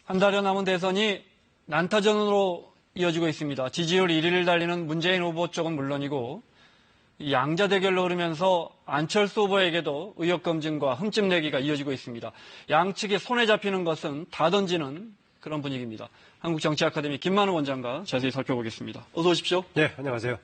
한 달여 남은 대선이 난타전으로 이어지고 있습니다. 지지율 1위를 달리는 문재인 후보 쪽은 물론이고 양자 대결로 흐르면서 안철수 후보에게도 의혹 검증과 흠집 내기가 이어지고 있습니다. 양측이 손에 잡히는 것은 다 던지는 그런 분위기입니다. 한국정치아카데미 김만우 원장과 자세히 살펴보겠습니다. 어서 오십시오. 네, 안녕하세요.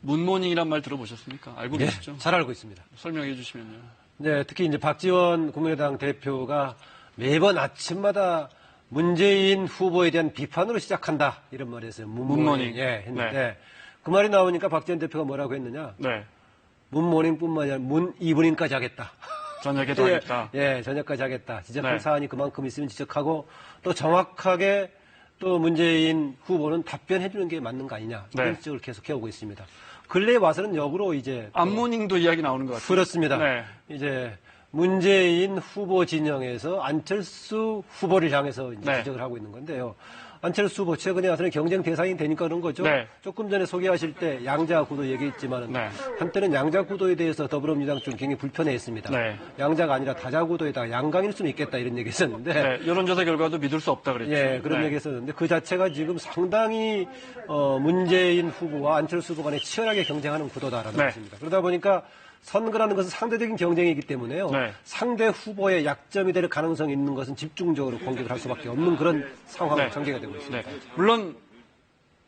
문모닝이란 말 들어보셨습니까? 알고 네, 계시죠? 잘 알고 있습니다. 설명해 주시면요. 네, 특히 이제 박지원 국민의당 대표가 매번 아침마다 문재인 후보에 대한 비판으로 시작한다 이런 말을 했어요. 문모닝. 예, 했는데 네. 그 말이 나오니까 박지원 대표가 뭐라고 했느냐? 네. 문모닝뿐만 아니라 문 이브닝까지 하겠다. 저녁에도 하겠다. 예, 저녁까지 하겠다. 지적할 네. 사안이 그만큼 있으면 지적하고 또 정확하게 또 문재인 후보는 답변해 주는 게 맞는 거 아니냐. 이런 네. 지적을 계속 해오고 있습니다. 근래에 와서는 역으로 이제 안모닝도 이야기 나오는 것 같아요. 그렇습니다. 네. 이제 문재인 후보 진영에서 안철수 후보를 향해서 이제 네. 지적을 하고 있는 건데요. 안철수 후보 최근에 와서는 경쟁 대상이 되니까 그런 거죠. 네. 조금 전에 소개하실 때 양자 구도 얘기했지만 네. 한때는 양자 구도에 대해서 더불어민주당 좀 굉장히 불편해했습니다. 네. 양자가 아니라 다자 구도에다가 양강일 수는 있겠다 이런 얘기했었는데 네, 여론조사 결과도 믿을 수 없다 그랬죠. 예, 그런 네. 얘기했었는데 그 자체가 지금 상당히 문재인 후보와 안철수 후보 간에 치열하게 경쟁하는 구도다라는 네. 것입니다. 그러다 보니까 선거라는 것은 상대적인 경쟁이기 때문에요. 네. 상대 후보의 약점이 될 가능성이 있는 것은 집중적으로 공격을 할 수밖에 없는 그런 상황으로 네. 전개가 되고 있습니다. 네. 물론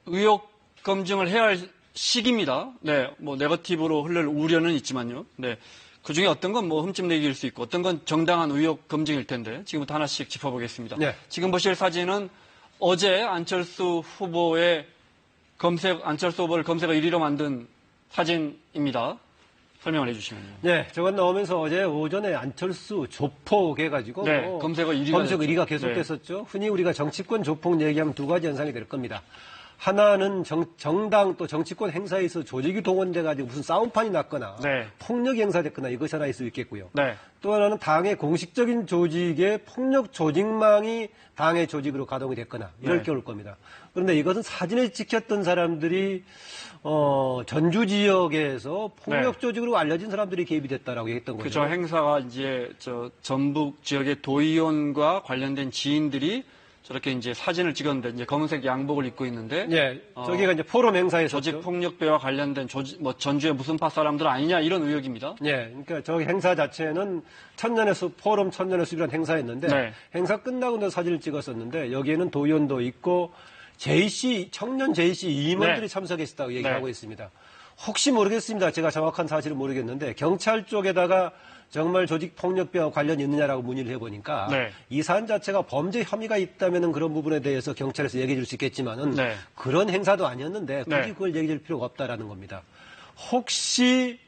의혹 검증을 해야 할 시기입니다. 네, 뭐 네거티브로 흐를 우려는 있지만요. 네. 그 중에 어떤 건 뭐 흠집 내기일 수 있고 어떤 건 정당한 의혹 검증일 텐데 지금부터 하나씩 짚어보겠습니다. 네. 지금 보실 사진은 어제 안철수 후보의 안철수 후보를 검색어 1위로 만든 사진입니다. 설명을 해주시면요. 네, 저건 나오면서 어제 오전에 안철수 조폭 해가지고 네, 검색어 1위가 검색 됐죠. 1위가 계속됐었죠. 흔히 우리가 정치권 조폭 얘기하면 두 가지 현상이 될 겁니다. 하나는 정당 또 정치권 행사에서 조직이 동원돼가지고 무슨 싸움판이 났거나 네. 폭력이 행사됐거나 이것이 하나일 수 있겠고요. 네. 또 하나는 당의 공식적인 조직의 폭력 조직망이 당의 조직으로 가동이 됐거나 이럴 네. 경우일 겁니다. 그런데 이것은 사진을 찍혔던 사람들이 전주 지역에서 폭력 조직으로 알려진 사람들이 개입이 됐다라고 얘기했던 거죠. 그저 행사가 이제 전북 지역의 도의원과 관련된 지인들이 저렇게 이제 사진을 찍었는데 이제 검은색 양복을 입고 있는데 예, 저기가 이제 포럼 행사에서 조직 폭력배와 관련된 뭐 전주의 무슨 파 사람들 아니냐 이런 의혹입니다. 예, 그러니까 저기 행사 자체는 천년의 숲, 포럼 천년의 숲이라는 행사였는데 네. 행사 끝나고 나서 사진을 찍었었는데 여기에는 도의원도 있고 JC 청년 JC 임원들이 네. 참석했다고 얘기하고 네. 있습니다. 혹시 모르겠습니다. 제가 정확한 사실은 모르겠는데 경찰 쪽에다가 정말 조직폭력배와 관련이 있느냐라고 문의를 해보니까 네. 이 사안 자체가 범죄 혐의가 있다면 그런 부분에 대해서 경찰에서 얘기해 줄 수 있겠지만은 네. 그런 행사도 아니었는데 굳이 네. 그걸 얘기해 줄 필요가 없다라는 겁니다. 혹시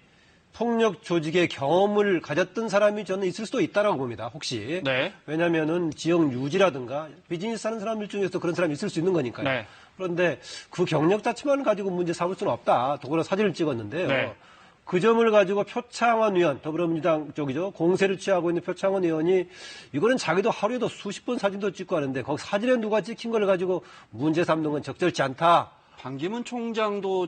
폭력 조직의 경험을 가졌던 사람이 저는 있을 수도 있다라고 봅니다. 혹시. 네. 왜냐면은 지역 유지라든가 비즈니스 하는 사람들 중에서 그런 사람이 있을 수 있는 거니까요. 네. 그런데 그 경력 자체만 가지고 문제 삼을 수는 없다. 더구나 사진을 찍었는데요. 네. 그 점을 가지고 표창원 의원, 더불어민주당 쪽이죠. 공세를 취하고 있는 표창원 의원이 이거는 자기도 하루에도 수십 번 사진도 찍고 하는데 거기 사진에 누가 찍힌 걸 가지고 문제 삼는 건 적절치 않다. 반기문 총장도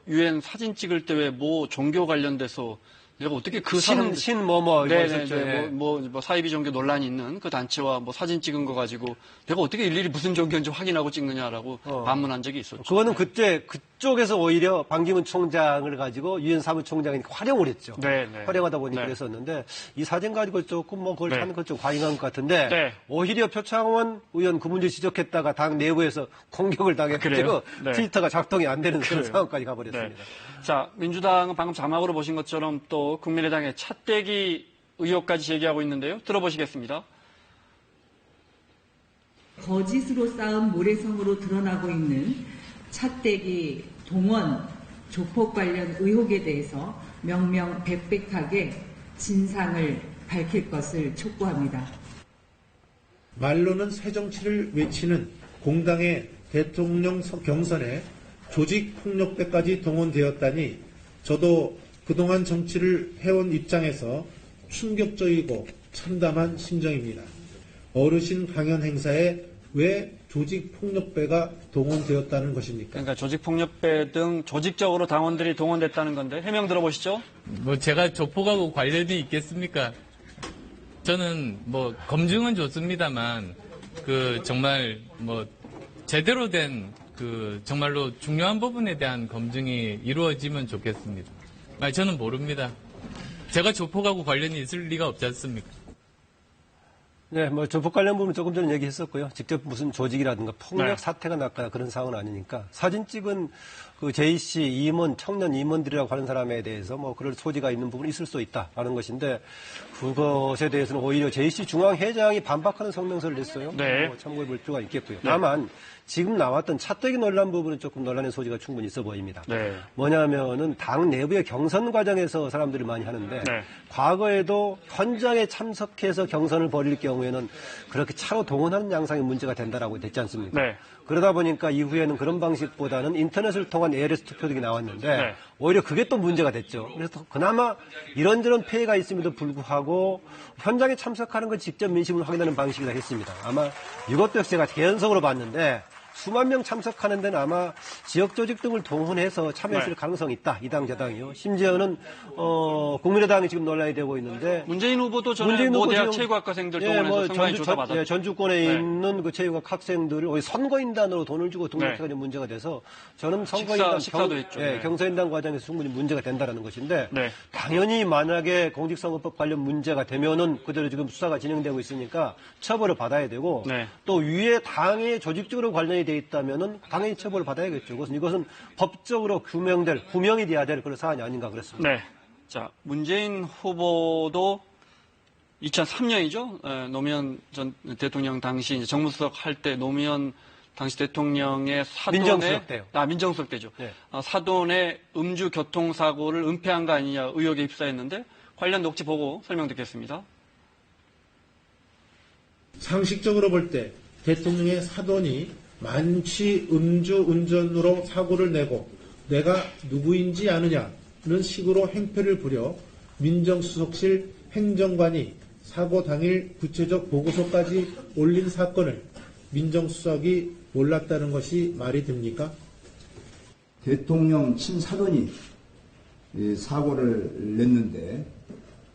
유엔 사진 찍을 때 왜 뭐 종교 관련돼서 내가 어떻게 그 사람 신뭐뭐 이거 있었죠. 네네네 뭐 사이비 종교 논란이 있는 그 단체와 뭐 사진 찍은 거 가지고 내가 어떻게 일일이 무슨 종교인지 확인하고 찍느냐라고 반문한 적이 있었죠. 그거는 그때 그쪽에서 오히려 반기문 총장을 가지고 유엔 사무총장이 활용을 했죠. 네, 네. 활용하다 보니 네. 그랬었는데 이 사진 가지고 조금 뭐 그걸 네. 찾는 건 좀 과잉한 것 같은데 네. 오히려 표창원 의원 그 문제 지적했다가 당 내부에서 공격을 당해가지고 그래요? 네. 트위터가 작동이 안 되는 그런 그래요. 상황까지 가버렸습니다. 네. 자, 민주당은 방금 자막으로 보신 것처럼 또 국민의당의 차떼기 의혹까지 제기하고 있는데요. 들어보시겠습니다. 거짓으로 쌓은 모래성으로 드러나고 있는 차떼기 동원 조폭 관련 의혹에 대해서 명명백백하게 진상을 밝힐 것을 촉구합니다. 말로는 새정치를 외치는 공당의 대통령 경선에 조직폭력배까지 동원되었다니 저도 그동안 정치를 해온 입장에서 충격적이고 참담한 심정입니다. 어르신 강연 행사에 왜 조직폭력배가 동원되었다는 것입니까? 그러니까 조직폭력배 등 조직적으로 당원들이 동원됐다는 건데 해명 들어보시죠. 뭐 제가 조폭하고 관련이 있겠습니까? 저는 뭐 검증은 좋습니다만 정말 뭐 제대로 된 정말로 중요한 부분에 대한 검증이 이루어지면 좋겠습니다. 저는 모릅니다. 제가 조폭하고 관련이 있을 리가 없지 않습니까? 네, 뭐 조폭 관련 부분 조금 전에 얘기했었고요. 직접 무슨 조직이라든가 폭력 네. 사태가 났거나 그런 상황은 아니니까 사진 찍은 그 J씨 임원, 청년 임원들이라고 하는 사람에 대해서 뭐 그럴 소지가 있는 부분이 있을 수 있다라는 것인데 그것에 대해서는 오히려 J씨 중앙회장이 반박하는 성명서를 냈어요. 네. 뭐 참고해 볼 필요가 있겠고요. 다만 지금 나왔던 차떼기 논란 부분은 조금 논란의 소지가 충분히 있어 보입니다. 네. 뭐냐면은 당 내부의 경선 과정에서 사람들이 많이 하는데 네. 과거에도 현장에 참석해서 경선을 벌일 경우에는 그렇게 차로 동원하는 양상이 문제가 된다라고 됐지 않습니까? 네. 그러다 보니까 이후에는 그런 방식보다는 인터넷을 통한 ALS 투표 등이 나왔는데 네. 오히려 그게 또 문제가 됐죠. 그래서 그나마 이런저런 폐해가 있음에도 불구하고 현장에 참석하는 걸 직접 민심을 확인하는 방식이라 했습니다. 아마 이것도 역시 제가 개연성으로 봤는데 수만 명 참석하는 데는 아마 지역 조직 등을 동원해서 참여했을 네. 가능성이 있다. 이 당 저당이요. 심지어는 국민의당이 지금 논란이 되고 있는데 문재인 후보도 전에 모 대학 체육학과생들 동원해서 상당히 조사받았죠. 전주권에 네. 있는 그 체육학 학생들을 오히려 선거인단으로 돈을 주고 등록해가 좀 문제가 돼서 저는 선거인단 식사도 했죠. 네. 경선인단 과정에서 충분히 문제가 된다라는 것인데 네. 당연히 만약에 공직선거법 관련 문제가 되면은 그대로 지금 수사가 진행되고 있으니까 처벌을 받아야 되고 네. 또 위에 당에 조직적으로 관련이 돼 있다면은 당연히 처벌을 받아야겠죠. 그것은 이것은 법적으로 구명이 돼야 될 그런 사안이 아닌가 그렇습니다. 네. 자, 문재인 후보도 2003년이죠. 노무현 전 대통령 당시 이제 정무수석 할 때 노무현 당시 대통령의 사돈의 민정수석 때요. 민정수석 때죠. 네. 사돈의 음주 교통사고를 은폐한 거 아니냐 의혹에 입사했는데 관련 녹취 보고 설명 듣겠습니다. 상식적으로 볼 때 대통령의 사돈이 만취 음주 운전으로 사고를 내고 내가 누구인지 아느냐는 식으로 행패를 부려 민정수석실 행정관이 사고 당일 구체적 보고서까지 올린 사건을 민정수석이 몰랐다는 것이 말이 됩니까? 대통령 친사돈이 사고를 냈는데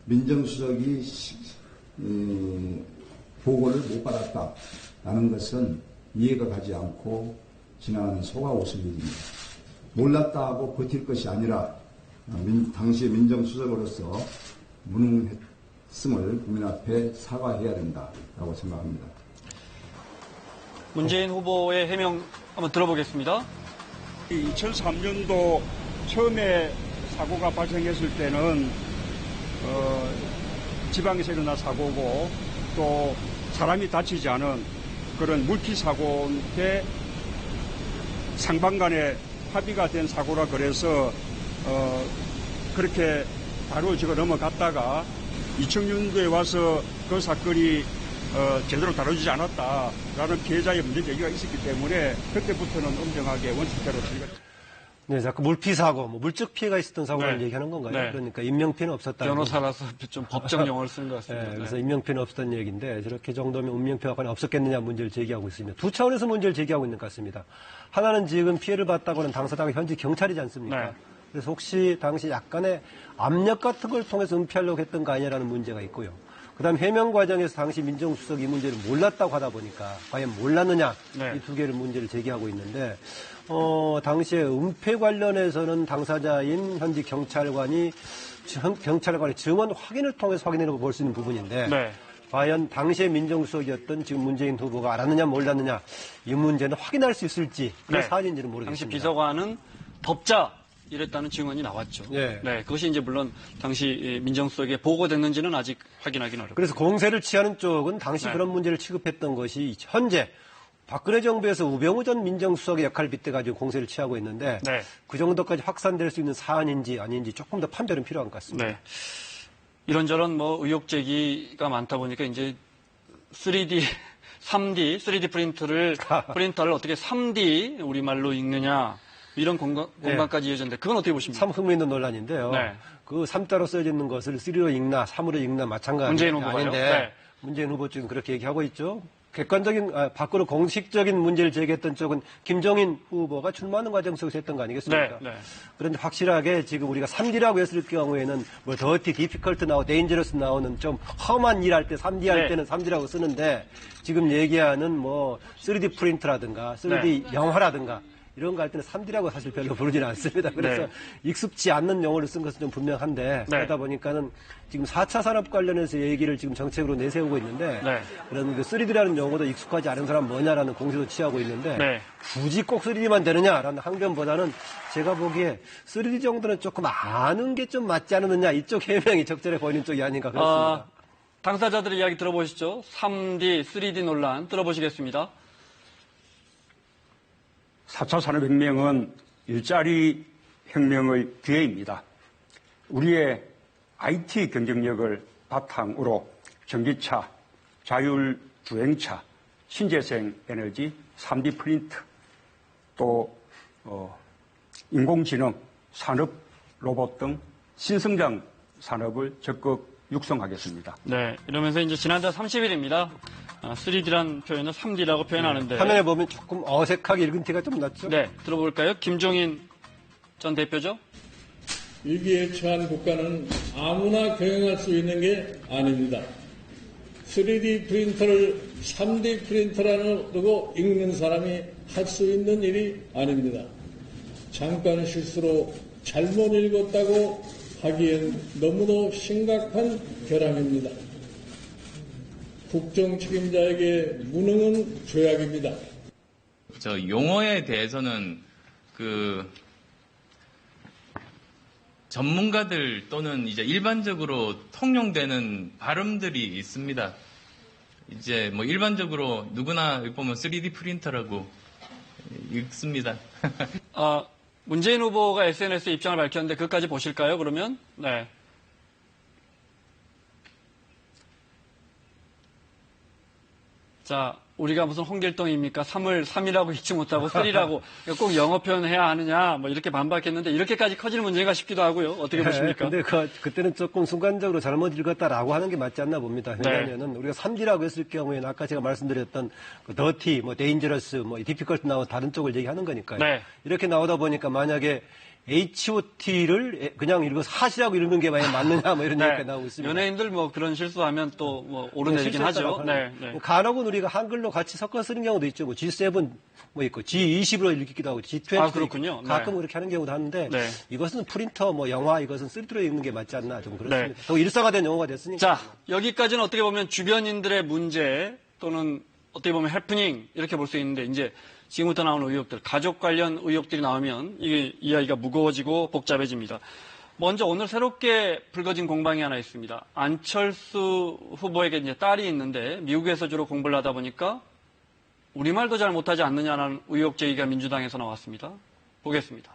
민정수석이 보고를 못 받았다라는 것은 이해가 가지 않고 지나가는 소가 웃을 일입니다. 몰랐다 하고 버틸 것이 아니라 당시의 민정수석으로서 무능했음을 국민 앞에 사과해야 된다라고 생각합니다. 문재인 후보의 해명 한번 들어보겠습니다. 2003년도 처음에 사고가 발생했을 때는 지방에서 일어난 사고고 또 사람이 다치지 않은 그런 물피사고인데 상반간에 합의가 된 사고라 그래서 그렇게 바로 지고 넘어갔다가 2000년도에 와서 그 사건이 제대로 다뤄지지 않았다라는 피해자의 문제 제기가 있었기 때문에 그때부터는 엄정하게 원칙대로 처리가 네, 자꾸 물피사고, 물적 피해가 있었던 사고를 네. 얘기하는 건가요? 네. 그러니까 인명피해는 없었다. 변호사라서 좀 법적 용어를 쓰는 것 같습니다. 네, 네. 그래서 인명피해는 없었던 얘기인데 저렇게 정도면 인명피해가 과연 없었겠느냐 문제를 제기하고 있습니다. 두 차원에서 문제를 제기하고 있는 것 같습니다. 하나는 지금 피해를 봤다고는 당사자가 현지 경찰이지 않습니까? 네. 그래서 혹시 당시 약간의 압력 같은 걸 통해서 은폐하려고 했던 거 아니냐라는 문제가 있고요. 그다음 해명 과정에서 당시 민정수석이 이 문제를 몰랐다고 하다 보니까 과연 몰랐느냐 네. 이 두 개를 문제를 제기하고 있는데 당시에 은폐 관련해서는 당사자인 현지 경찰관이 증언 확인을 통해서 확인해보고 볼 수 있는 부분인데 네. 과연 당시의 민정수석이었던 지금 문재인 후보가 알았느냐 몰랐느냐 이 문제는 확인할 수 있을지 그런 네. 사안인지는 모르겠습니다. 당시 비서관은 덮자 이랬다는 증언이 나왔죠. 네. 그것이 이제 물론 당시 민정수석에 보고됐는지는 아직 확인하기는 어렵고. 그래서 공세를 취하는 쪽은 당시 네. 그런 문제를 취급했던 것이 현재 박근혜 정부에서 우병우 전 민정수석의 역할을 빗대가지고 공세를 취하고 있는데 네. 그 정도까지 확산될 수 있는 사안인지 아닌지 조금 더 판별은 필요한 것 같습니다. 네. 이런저런 의혹 제기가 많다 보니까 이제 3D 프린터를 어떻게 3D 우리말로 읽느냐 이런 공방까지 이어졌는데 그건 어떻게 보십니까? 참 흥미있는 논란인데요. 네. 그 3자로 써져 있는 것을 3로 읽나 3으로 읽나 마찬가지 문재인 후보가요? 아닌데 네. 문재인 후보 쪽은 그렇게 얘기하고 있죠. 밖으로 공식적인 문제를 제기했던 쪽은 김종인 후보가 출마하는 과정 속에서 했던 거 아니겠습니까? 네. 그런데 확실하게 지금 우리가 3D라고 했을 경우에는 뭐 더티, 디피컬트 나오고 데인저러스 나오는 좀 험한 일 할 때 3D 할 네. 때는 3D라고 쓰는데 지금 얘기하는 뭐 3D 프린터라든가 3D 영화라든가 이런 거 할 때는 3D라고 사실 별로 부르지는 않습니다. 그래서 네. 익숙지 않는 용어를 쓴 것은 좀 분명한데 그러다 보니까는 지금 4차 산업 관련해서 얘기를 지금 정책으로 내세우고 있는데 네. 그런 그 3D라는 용어도 익숙하지 않은 사람 뭐냐라는 공세도 취하고 있는데 네. 굳이 꼭 3D만 되느냐라는 항변보다는 제가 보기에 3D 정도는 조금 아는 게 좀 맞지 않느냐 이쪽 해명이 적절해 보이는 쪽이 아닌가 그렇습니다. 당사자들의 이야기 들어보시죠. 3D, 3D 논란 들어보시겠습니다. 4차 산업혁명은 일자리 혁명의 기회입니다. 우리의 IT 경쟁력을 바탕으로 전기차, 자율주행차, 신재생 에너지, 3D 프린트, 또 인공지능, 산업, 로봇 등 신성장 산업을 적극 육성하겠습니다. 네, 이러면서 이제 지난달 30일입니다. 3D란 표현을 3D라고 표현하는데. 화면에 보면 조금 어색하게 읽은 티가 좀 났죠? 네, 들어볼까요? 김종인 전 대표죠? 위기에 처한 국가는 아무나 경영할 수 있는 게 아닙니다. 3D 프린터를 3D 프린터라고 읽는 사람이 할 수 있는 일이 아닙니다. 잠깐 실수로 잘못 읽었다고 하기엔 너무도 심각한 결함입니다. 국정 책임자에게 무능은 죄악입니다. 저 용어에 대해서는 전문가들 또는 이제 일반적으로 통용되는 발음들이 있습니다. 이제 뭐 일반적으로 누구나 보면 3D 프린터라고 읽습니다. 문재인 후보가 SNS에 입장을 밝혔는데 그것까지 보실까요? 그러면 네. 자, 우리가 무슨 홍길동입니까? 3을 3이라고 읽지 못하고 3라고 꼭 영어 표현해야 하느냐 뭐 이렇게 반박했는데 이렇게까지 커지는 문제인가 싶기도 하고요. 어떻게 보십니까? 근데 그때는 조금 순간적으로 잘못 읽었다라고 하는 게 맞지 않나 봅니다. 왜냐하면은 우리가 3D라고 했을 경우에는 아까 제가 말씀드렸던 그 더티, 뭐 데인저러스, 뭐 디피컬트 나온 다른 쪽을 얘기하는 거니까요. 네. 이렇게 나오다 보니까 만약에 HOT를 그냥 읽어서 핫이라고 읽는 게 만약 맞느냐 뭐 이런 얘기가 나오고 있습니다. 연예인들 뭐 그런 실수하면 또 뭐 오르내리긴 하죠. 네. 간혹은 우리가 한글로 같이 섞어 쓰는 경우도 있죠. 뭐 G7 뭐 있고 G20으로 읽기도 하고 G20. 그렇군요. 가끔 네. 그렇게 하는 경우도 하는데 네. 이것은 프린터 뭐 영화 이것은 3D로 읽는 게 맞지 않나 좀 그렇습니다. 네. 더 일상화된 용어가 됐으니까. 자, 여기까지는 어떻게 보면 주변인들의 문제 또는 어떻게 보면 해프닝 이렇게 볼 수 있는데 이제 지금부터 나오는 의혹들, 가족 관련 의혹들이 나오면 이게 이야기가 무거워지고 복잡해집니다. 먼저 오늘 새롭게 불거진 공방이 하나 있습니다. 안철수 후보에게 이제 딸이 있는데 미국에서 주로 공부를 하다 보니까 우리말도 잘 못하지 않느냐는 의혹 제기가 민주당에서 나왔습니다. 보겠습니다.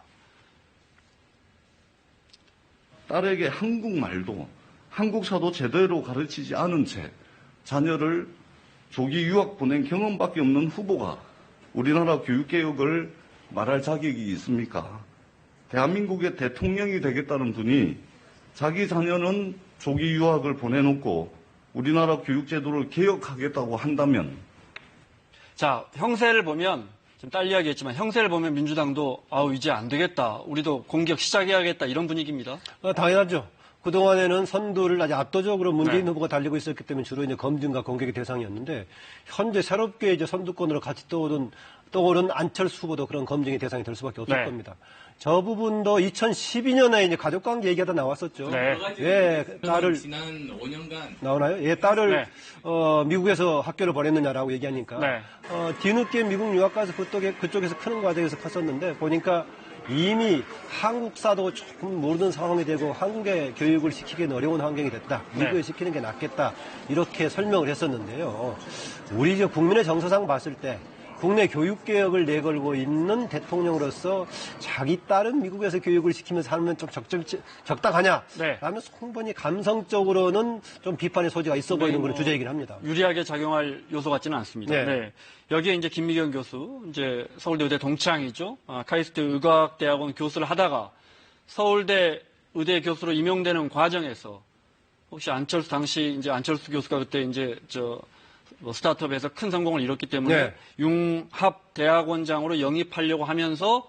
딸에게 한국말도 한국사도 제대로 가르치지 않은 채 자녀를 조기 유학 보낸 경험밖에 없는 후보가 우리나라 교육개혁을 말할 자격이 있습니까? 대한민국의 대통령이 되겠다는 분이 자기 자녀는 조기 유학을 보내놓고 우리나라 교육제도를 개혁하겠다고 한다면 자, 형세를 보면 지금 딸 이야기했지만 형세를 보면 민주당도 이제 안 되겠다. 우리도 공격 시작해야겠다. 이런 분위기입니다. 당연하죠. 그동안에는 선두를 아주 압도적으로 문재인 네. 후보가 달리고 있었기 때문에 주로 이제 검증과 공격의 대상이었는데 현재 새롭게 이제 선두권으로 같이 떠오른 안철수 후보도 그런 검증의 대상이 될 수밖에 없을 네. 겁니다. 저 부분도 2012년에 이제 가족관계 얘기하다 나왔었죠. 네. 예, 딸을 지난 5년간 나오나요? 예, 딸을 네. 미국에서 학교를 보냈느냐라고 얘기하니까 네. 뒤늦게 미국 유학 가서 그쪽에서 크는 과정에서 컸었는데 보니까 이미 한국사도 조금 모르는 상황이 되고 한국의 교육을 시키기는 어려운 환경이 됐다. 미국에 시키는 게 낫겠다. 이렇게 설명을 했었는데요. 우리 국민의 정서상 봤을 때 국내 교육개혁을 내걸고 있는 대통령으로서 자기 딸은 미국에서 교육을 시키면서 살면 좀 적당하냐? 네. 라면 충분히 감성적으로는 좀 비판의 소지가 있어 보이는 그런 주제이긴 합니다. 유리하게 작용할 요소 같지는 않습니다. 네. 네. 여기에 이제 김미경 교수, 이제 서울대 의대 동창이죠. 카이스트 의과학대학원 교수를 하다가 서울대 의대 교수로 임용되는 과정에서 혹시 안철수 당시 이제 안철수 교수가 그때 이제 뭐 스타트업에서 큰 성공을 이뤘기 때문에 네. 융합 대학원장으로 영입하려고 하면서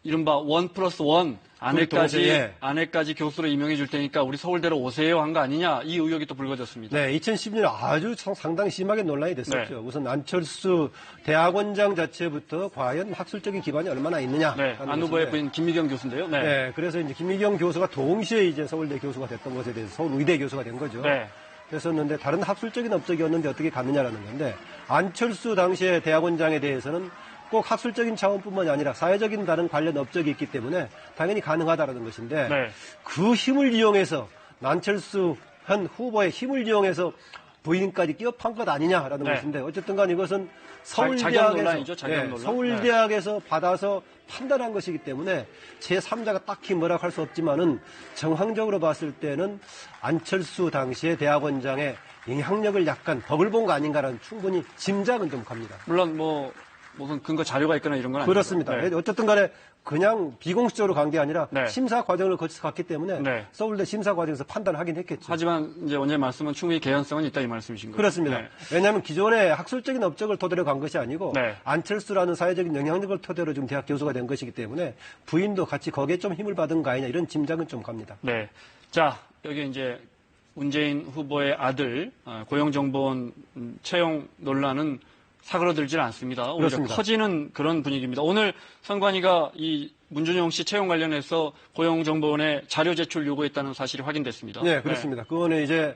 이른바 1+1 아내까지 교수로 임명해 줄 테니까 우리 서울대로 오세요 한 거 아니냐 이 의혹이 또 불거졌습니다. 네, 2010년에 아주 상당히 심하게 논란이 됐었죠. 네. 우선 안철수 대학원장 자체부터 과연 학술적인 기반이 얼마나 있느냐. 네, 안 후보의 부인 김미경 교수인데요. 네. 네, 그래서 이제 김미경 교수가 동시에 이제 서울대 교수가 됐던 것에 대해서 서울의대 교수가 된 거죠. 네. 그랬었는데 다른 학술적인 업적이었는데 어떻게 갔느냐라는 건데 안철수 당시의 대학원장에 대해서는 꼭 학술적인 차원뿐만이 아니라 사회적인 다른 관련 업적이 있기 때문에 당연히 가능하다라는 것인데 네. 그 힘을 이용해서 안철수 현 후보의 힘을 이용해서 부인까지 끼업한 것 아니냐라는 네. 것인데 어쨌든 간 이것은 자격 논란이죠, 자격 논란. 서울대학에서 받아서 판단한 것이기 때문에 제3자가 딱히 뭐라고 할 수 없지만은 정황적으로 봤을 때는 안철수 당시의 대학원장의 영향력을 약간 덕을 본 거 아닌가라는 충분히 짐작은 좀 갑니다. 물론 뭐 무슨 근거 자료가 있거나 이런 건 아니죠. 그렇습니다. 네. 어쨌든 간에 그냥 비공식적으로 간 게 아니라 네. 심사 과정을 거쳐서 갔기 때문에 네. 서울대 심사 과정에서 판단하긴 했겠죠. 하지만 이제 원장님 말씀은 충분히 개연성은 있다 이 말씀이신 거죠. 그렇습니다. 네. 왜냐하면 기존의 학술적인 업적을 토대로 간 것이 아니고 네. 안철수라는 사회적인 영향력을 토대로 지금 대학 교수가 된 것이기 때문에 부인도 같이 거기에 좀 힘을 받은 거 아니냐 이런 짐작은 좀 갑니다. 네. 자, 여기 이제 문재인 후보의 아들 고용정보원 채용 논란은 사그러들질 않습니다. 오히려 그렇습니다. 커지는 그런 분위기입니다. 오늘 선관위가 이 문준용 씨 채용 관련해서 고용정보원에 자료 제출 요구했다는 사실이 확인됐습니다. 네, 그렇습니다. 그거는 이제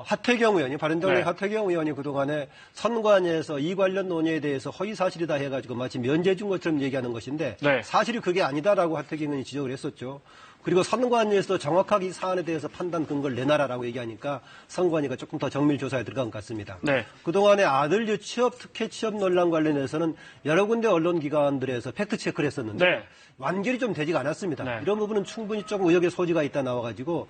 하태경 의원이 바른정당 네. 하태경 의원이 그동안에 선관위에서 이 관련 논의에 대해서 허위 사실이다 해가지고 마치 면죄 준 것처럼 얘기하는 것인데 네. 사실이 그게 아니다라고 하태경 의원이 지적을 했었죠. 그리고 선관위에서 정확하게 이 사안에 대해서 판단 근거를 내놔라라고 얘기하니까 선관위가 조금 더 정밀 조사에 들어간 것 같습니다. 네. 그동안에 아들 취업 특혜 취업 논란 관련해서는 여러 군데 언론기관들에서 팩트 체크를 했었는데 네. 완결이 좀 되지가 않았습니다. 네. 이런 부분은 충분히 조금 의혹의 소지가 있다 나와가지고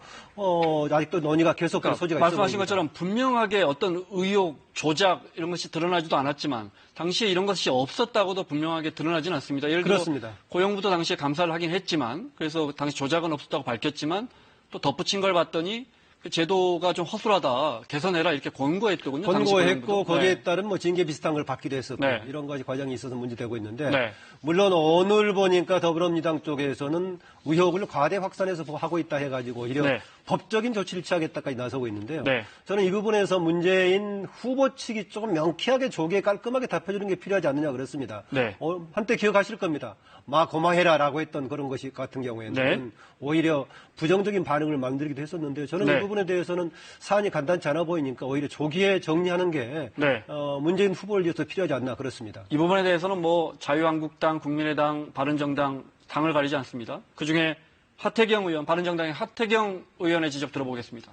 아직도 논의가 계속될 소지가 있어 말씀하신 보입니다. 것처럼 분명하게 어떤 의혹, 조작 이런 것이 드러나지도 않았지만 당시에 이런 것이 없었다고도 분명하게 드러나지는 않습니다. 예를 들어 그렇습니다. 고용부도 당시에 감사를 하긴 했지만 그래서 당시 조작은 없었다고 밝혔지만 또 덧붙인 걸 봤더니 그 제도가 좀 허술하다, 개선해라 이렇게 권고했더군요. 당시 권고했고 고용부도. 거기에 네. 따른 뭐 징계 비슷한 걸 받기도 했었고 네. 이런 가지 과정이 있어서 문제되고 있는데 네. 물론 오늘 보니까 더불어민주당 쪽에서는 의혹을 과대 확산해서 하고 있다 해가지고 오히려 네. 법적인 조치를 취하겠다까지 나서고 있는데요. 네. 저는 이 부분에서 문재인 후보 측이 조금 명쾌하게 조기에 깔끔하게 답해주는 게 필요하지 않느냐 그렇습니다. 네. 한때 기억하실 겁니다. 고마해라라고 했던 그런 것이 같은 경우에는 네. 오히려 부정적인 반응을 만들기도 했었는데요. 저는 네. 이 부분에 대해서는 사안이 간단치 않아 보이니까 오히려 조기에 정리하는 게 네. 문재인 후보를 위해서 필요하지 않나 그렇습니다. 이 부분에 대해서는 뭐 자유한국당, 국민의당, 바른정당 당을 가리지 않습니다. 그중에 하태경 의원, 바른정당의 하태경 의원의 지적 들어보겠습니다.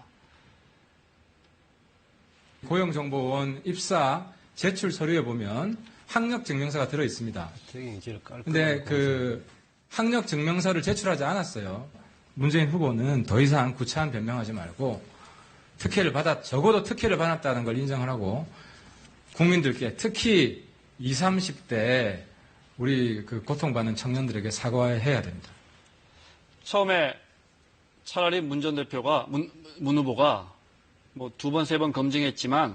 고용정보원 입사 제출 서류에 보면 학력 증명서가 들어 있습니다. 되게 이제 깔끔하게 근데 그 학력 증명서를 제출하지 않았어요. 문재인 후보는 더 이상 구차한 변명하지 말고 적어도 특혜를 받았다는 걸 인정하라고 국민들께 특히 20, 30대 우리 그 고통받는 청년들에게 사과해야 됩니다. 처음에 차라리 문 전 대표가, 문 후보가 뭐 2번, 3번 검증했지만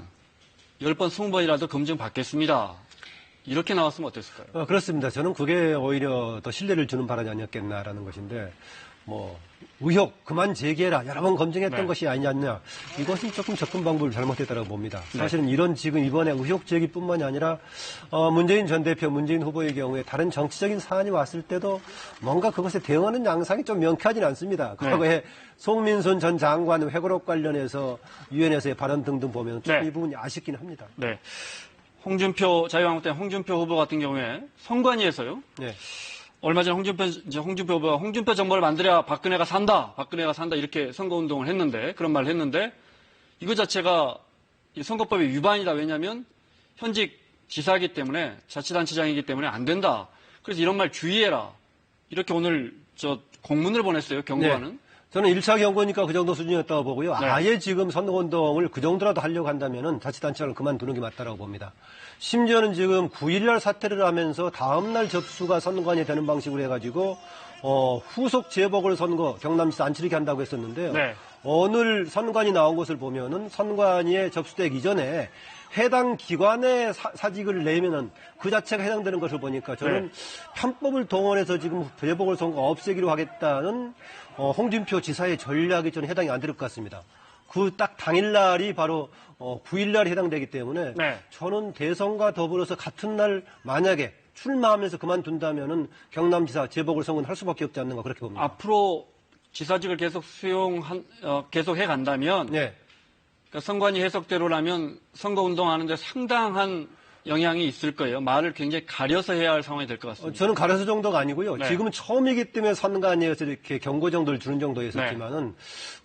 10번, 20번이라도 검증 받겠습니다. 이렇게 나왔으면 어땠을까요? 그렇습니다. 저는 그게 오히려 더 신뢰를 주는 발언이 아니었겠나라는 것인데 의혹 그만 제기해라. 여러 번 검증했던 네. 것이 아니냐. 이것은 조금 접근 방법을 잘못했다고 봅니다. 네. 사실은 지금 이번에 의혹 제기뿐만이 아니라 문재인 전 대표, 문재인 후보의 경우에 다른 정치적인 사안이 왔을 때도 뭔가 그것에 대응하는 양상이 좀 명쾌하지는 않습니다. 과거에 송민순 전 장관 회고록 관련해서 유엔에서의 발언 등등 보면 좀 이 부분이 아쉽긴 합니다. 네. 자유한국당 홍준표 후보 같은 경우에 선관위에서요. 네. 얼마 전에 홍준표 후보가 홍준표 정부를 만들어야 박근혜가 산다 이렇게 선거운동을 했는데 그런 말을 했는데 이거 자체가 이 선거법의 위반이다. 왜냐하면 현직 지사이기 때문에 자치단체장이기 때문에 안 된다. 그래서 이런 말 주의해라. 이렇게 오늘 공문을 보냈어요. 경고하는. 네. 저는 1차 경고니까 그 정도 수준이었다고 보고요. 네. 아예 지금 선거운동을 그 정도라도 하려고 한다면 자치단체장을 그만두는 게 맞다고 봅니다. 심지어는 지금 9일날 사퇴를 하면서 다음날 접수가 선관위에 되는 방식으로 해가지고 후속 재보궐선거 경남지사 안 치르게 한다고 했었는데요. 네. 오늘 선관위 나온 것을 보면은 선관위에 접수되기 이전에 해당 기관에 사직을 내면은 그 자체가 해당되는 것을 보니까 저는 편법을 동원해서 지금 재보궐선거 없애기로 하겠다는 홍준표 지사의 전략이 저는 해당이 안 될 것 같습니다. 그 딱 당일날이 바로 9일날이 해당되기 때문에 저는 대선과 더불어서 같은 날 만약에 출마하면서 그만둔다면은 경남지사 재보궐선거는 할 수밖에 없지 않는가 그렇게 봅니다. 앞으로 지사직을 계속 계속 해간다면 그러니까 선관위 해석대로라면 선거운동하는데 상당한 영향이 있을 거예요. 말을 굉장히 가려서 해야 할 상황이 될 것 같습니다. 저는 가려서 정도가 아니고요. 지금은 처음이기 때문에 선관위에서 이렇게 경고 정도를 주는 정도였었지만은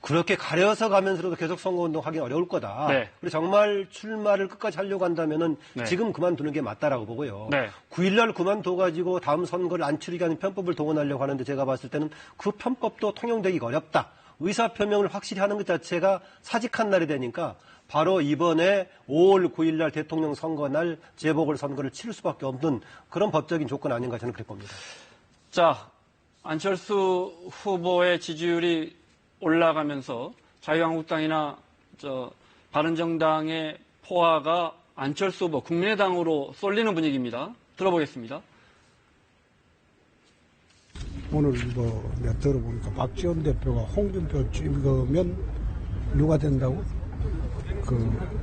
그렇게 가려서 가면서도 계속 선거운동 하기 어려울 거다. 그리고 정말 출마를 끝까지 하려고 한다면은 지금 그만두는 게 맞다라고 보고요. 9일날 그만둬가지고 다음 선거를 안 치르게 하는 편법을 동원하려고 하는데 제가 봤을 때는 그 편법도 통용되기가 어렵다. 의사표명을 확실히 하는 것 자체가 사직한 날이 되니까 바로 이번에 5월 9일 날 대통령 선거 날 재보궐선거를 치를 수밖에 없는 그런 법적인 조건 아닌가 저는 그렇게 봅니다. 자, 안철수 후보의 지지율이 올라가면서 자유한국당이나 바른정당의 포화가 안철수 후보, 국민의당으로 쏠리는 분위기입니다. 들어보겠습니다. 오늘 내가 들어보니까 박지원 대표가 홍준표 찍으면 누가 된다고?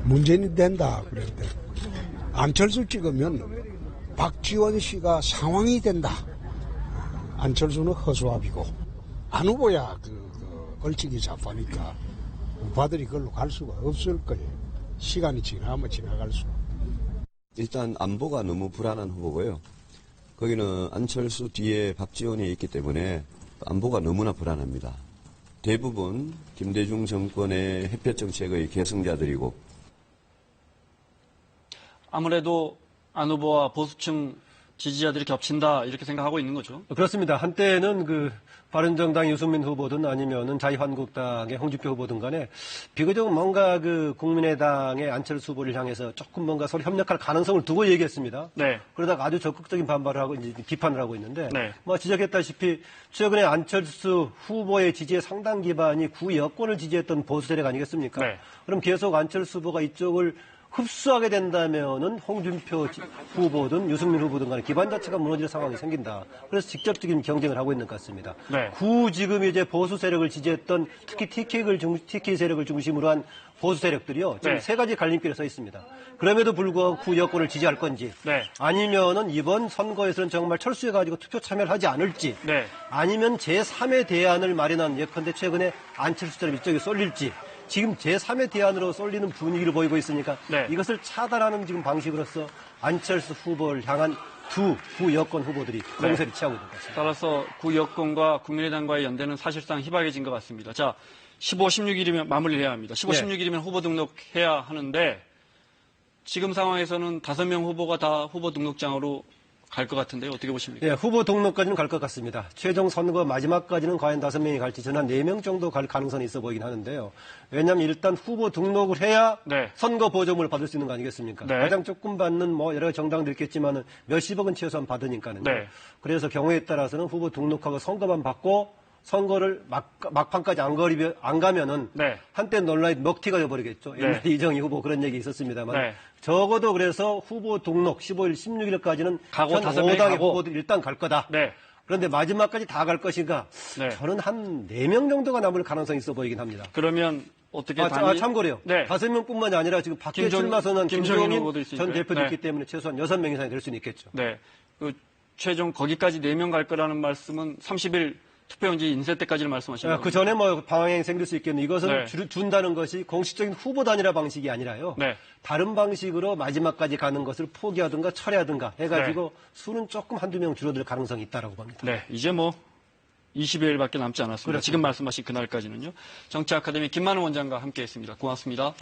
문재인이 된다 그랬는데 안철수 찍으면 박지원 씨가 상황이 된다. 안철수는 허수아비고 안 후보야 걸치기 잡하니까 우파들이 그걸로 갈 수가 없을 거예요. 시간이 지나면 지나갈수록. 일단 안보가 너무 불안한 후보고요. 거기는 안철수 뒤에 박지원이 있기 때문에 안보가 너무나 불안합니다. 대부분 김대중 정권의 햇볕 정책의 계승자들이고 아무래도 안 후보와 보수층 지지자들이 겹친다 이렇게 생각하고 있는 거죠. 그렇습니다. 한때는 바른정당 유승민 후보든 아니면은 자유한국당의 홍준표 후보든 간에 비교적 뭔가 국민의당의 안철수 후보를 향해서 조금 뭔가 서로 협력할 가능성을 두고 얘기했습니다. 그러다가 아주 적극적인 반발을 하고 이제 비판을 하고 있는데 지적했다시피 최근에 안철수 후보의 지지의 상당 기반이 구여권을 지지했던 보수 세력 아니겠습니까? 그럼 계속 안철수 후보가 이쪽을 흡수하게 된다면은 홍준표 후보든 유승민 후보든 간에 기반 자체가 무너질 상황이 생긴다. 그래서 직접적인 경쟁을 하고 있는 것 같습니다. 지금 이제 보수 세력을 지지했던 특히 TK 세력을 중심으로 한 보수 세력들이요. 지금 세 가지 갈림길에 서 있습니다. 그럼에도 불구하고 구여권을 지지할 건지 아니면은 이번 선거에서는 정말 철수해가지고 투표 참여를 하지 않을지 아니면 제3의 대안을 마련한 예컨대 최근에 안철수처럼 이쪽에 쏠릴지 지금 제3의 대안으로 쏠리는 분위기를 보이고 있으니까 이것을 차단하는 지금 방식으로서 안철수 후보를 향한 두 구여권 후보들이 공세를 취하고 있는 것 같습니다. 따라서 구여권과 국민의당과의 연대는 사실상 희박해진 것 같습니다. 자, 15, 16일이면 마무리를 해야 합니다. 15, 16일이면 후보 등록해야 하는데 지금 상황에서는 5명 후보가 다 후보 등록장으로 갈 것 같은데요. 어떻게 보십니까? 후보 등록까지는 갈 것 같습니다. 최종 선거 마지막까지는 과연 5명이 갈지 저는 한 4명 정도 갈 가능성이 있어 보이긴 하는데요. 왜냐하면 일단 후보 등록을 해야 선거 보조금을 받을 수 있는 거 아니겠습니까? 가장 조금 받는 여러 정당도 있겠지만 몇십억은 최소한 받으니까는. 그래서 경우에 따라서는 후보 등록하고 선거만 받고 선거를 막판까지 안 가면은 한때 논란이 먹튀가 되어버리겠죠. 옛날에 이정희 후보 그런 얘기 있었습니다만 적어도 그래서 후보 등록 15일, 16일까지는 전 5당의 후보들 일단 갈 거다. 그런데 마지막까지 다 갈 것인가? 저는 한 4명 정도가 남을 가능성이 있어 보이긴 합니다. 그러면 어떻게 참고로요. 5명뿐만이 아니라 지금 밖에 출마 선언 김종인 전 대표도 있기 때문에 최소한 6명 이상이 될 수는 있겠죠. 최종 거기까지 4명 갈 거라는 말씀은 30일 투표용지 인쇄 때까지를 말씀하시는 거예요? 그 전에 방향이 생길 수 있겠는데 이것을 준다는 것이 공식적인 후보 단일화 방식이 아니라요. 다른 방식으로 마지막까지 가는 것을 포기하든가 철회하든가 해가지고 수는 조금 한두 명 줄어들 가능성이 있다고 봅니다. 이제 20여일밖에 남지 않았습니다. 지금 말씀하신 그날까지는요. 정치 아카데미 김만우 원장과 함께했습니다. 고맙습니다.